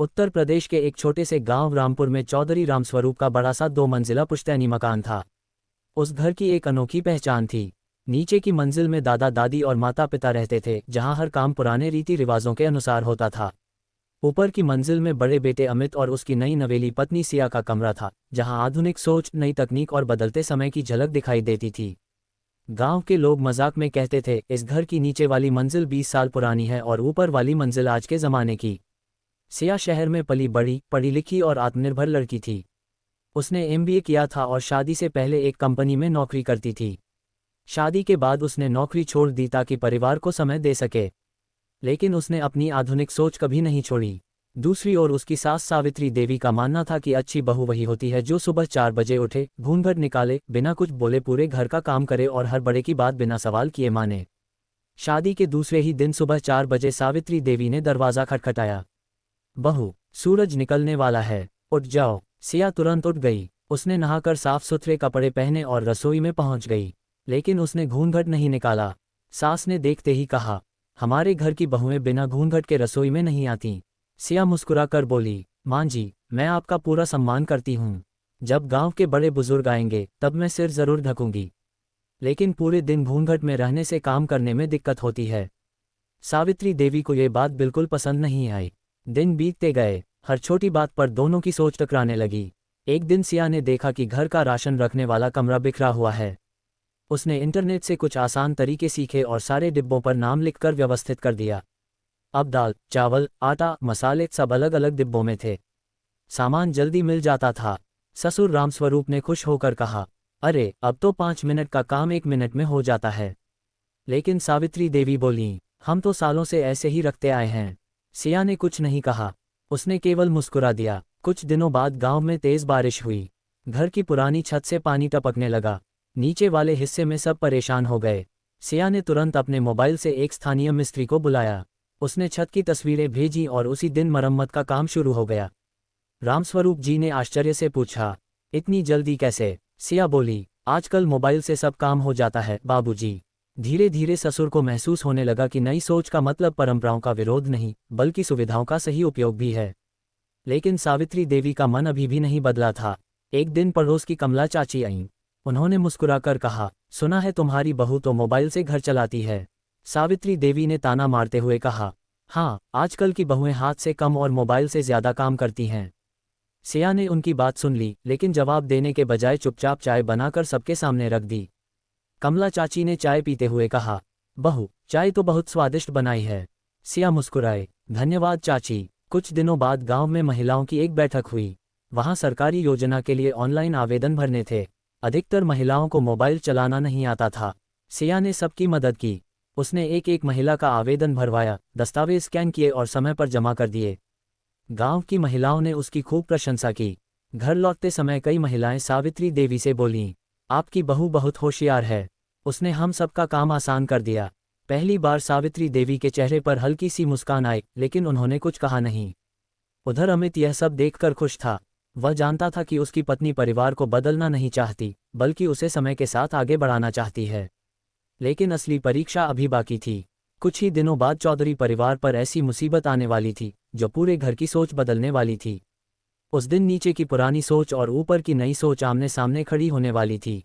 उत्तर प्रदेश के एक छोटे से गांव रामपुर में चौधरी रामस्वरूप का बड़ा सा 2 मंजिला पुश्तैनी मकान था। उस घर की एक अनोखी पहचान थी। नीचे की मंजिल में दादा दादी और माता पिता रहते थे, जहां हर काम पुराने रीति रिवाजों के अनुसार होता था। ऊपर की मंजिल में बड़े बेटे अमित और उसकी नई नवेली पत्नी सिया का कमरा था, जहां आधुनिक सोच, नई तकनीक और बदलते समय की झलक दिखाई देती थी। गांव के लोग मजाक में कहते थे, इस घर की नीचे वाली मंजिल 20 साल पुरानी है और ऊपर वाली मंजिल आज के ज़माने की। सिया शहर में पली बड़ी, पढ़ी लिखी और आत्मनिर्भर लड़की थी। उसने एमबीए किया था और शादी से पहले एक कंपनी में नौकरी करती थी। शादी के बाद उसने नौकरी छोड़ दी ताकि परिवार को समय दे सके, लेकिन उसने अपनी आधुनिक सोच कभी नहीं छोड़ी। दूसरी ओर उसकी सास सावित्री देवी का मानना था कि अच्छी बहू वही होती है जो सुबह 4 बजे उठे, घूंघट निकाले, बिना कुछ बोले पूरे घर का काम करे और हर बड़े की बात बिना सवाल किए माने। शादी के दूसरे ही दिन सुबह 4 बजे सावित्री देवी ने दरवाज़ा खटखटाया। बहू, सूरज निकलने वाला है, उठ जाओ। सिया तुरंत उठ गई। उसने नहाकर साफ सुथरे कपड़े पहने और रसोई में पहुंच गई, लेकिन उसने घूंघट नहीं निकाला। सास ने देखते ही कहा, हमारे घर की बहुएं बिना घूंघट के रसोई में नहीं आती। सिया मुस्कुराकर बोली, मां जी, मैं आपका पूरा सम्मान करती हूँ। जब गांव के बड़े बुजुर्ग आएंगे तब मैं सिर जरूर ढकूंगी, लेकिन पूरे दिन घूंघट में रहने से काम करने में दिक्कत होती है। सावित्री देवी को ये बात बिल्कुल पसंद नहीं आई। दिन बीतते गए, हर छोटी बात पर दोनों की सोच टकराने लगी। एक दिन सिया ने देखा कि घर का राशन रखने वाला कमरा बिखरा हुआ है। उसने इंटरनेट से कुछ आसान तरीके सीखे और सारे डिब्बों पर नाम लिखकर व्यवस्थित कर दिया। अब दाल, चावल, आटा, मसाले सब अलग अलग डिब्बों में थे। सामान जल्दी मिल जाता था। ससुर रामस्वरूप ने खुश होकर कहा, अरे अब तो 5 मिनट का काम 1 मिनट में हो जाता है। लेकिन सावित्री देवी बोली, हम तो सालों से ऐसे ही रखते आए हैं। सिया ने कुछ नहीं कहा, उसने केवल मुस्कुरा दिया। कुछ दिनों बाद गांव में तेज बारिश हुई। घर की पुरानी छत से पानी टपकने लगा। नीचे वाले हिस्से में सब परेशान हो गए। सिया ने तुरंत अपने मोबाइल से एक स्थानीय मिस्त्री को बुलाया। उसने छत की तस्वीरें भेजी और उसी दिन मरम्मत का काम शुरू हो गया। रामस्वरूप जी ने आश्चर्य से पूछा, इतनी जल्दी कैसे? सिया बोली, आजकल मोबाइल से सब काम हो जाता है बाबूजी। धीरे धीरे ससुर को महसूस होने लगा कि नई सोच का मतलब परंपराओं का विरोध नहीं, बल्कि सुविधाओं का सही उपयोग भी है। लेकिन सावित्री देवी का मन अभी भी नहीं बदला था। एक दिन पड़ोस की कमला चाची आईं। उन्होंने मुस्कुराकर कहा, सुना है तुम्हारी बहू तो मोबाइल से घर चलाती है। सावित्री देवी ने ताना मारते हुए कहा, हाँ, आजकल की बहुएं हाथ से कम और मोबाइल से ज्यादा काम करती हैं। सिया ने उनकी बात सुन ली, लेकिन जवाब देने के बजाय चुपचाप चाय बनाकर सबके सामने रख दी। कमला चाची ने चाय पीते हुए कहा, बहू, चाय तो बहुत स्वादिष्ट बनाई है। सिया मुस्कुराए, धन्यवाद चाची। कुछ दिनों बाद गांव में महिलाओं की एक बैठक हुई। वहां सरकारी योजना के लिए ऑनलाइन आवेदन भरने थे। अधिकतर महिलाओं को मोबाइल चलाना नहीं आता था। सिया ने सबकी मदद की। उसने एक एक महिला का आवेदन भरवाया, दस्तावेज स्कैन किए और समय पर जमा कर दिए। गांव की महिलाओं ने उसकी खूब प्रशंसा की। घर लौटते समय कई महिलाएं सावित्री देवी से बोलीं, आपकी बहू बहुत होशियार है, उसने हम सबका काम आसान कर दिया। पहली बार सावित्री देवी के चेहरे पर हल्की सी मुस्कान आई, लेकिन उन्होंने कुछ कहा नहीं। उधर अमित यह सब देखकर खुश था। वह जानता था कि उसकी पत्नी परिवार को बदलना नहीं चाहती, बल्कि उसे समय के साथ आगे बढ़ाना चाहती है। लेकिन असली परीक्षा अभी बाकी थी। कुछ ही दिनों बाद चौधरी परिवार पर ऐसी मुसीबत आने वाली थी जो पूरे घर की सोच बदलने वाली थी। उस दिन नीचे की पुरानी सोच और ऊपर की नई सोच आमने सामने खड़ी होने वाली थी।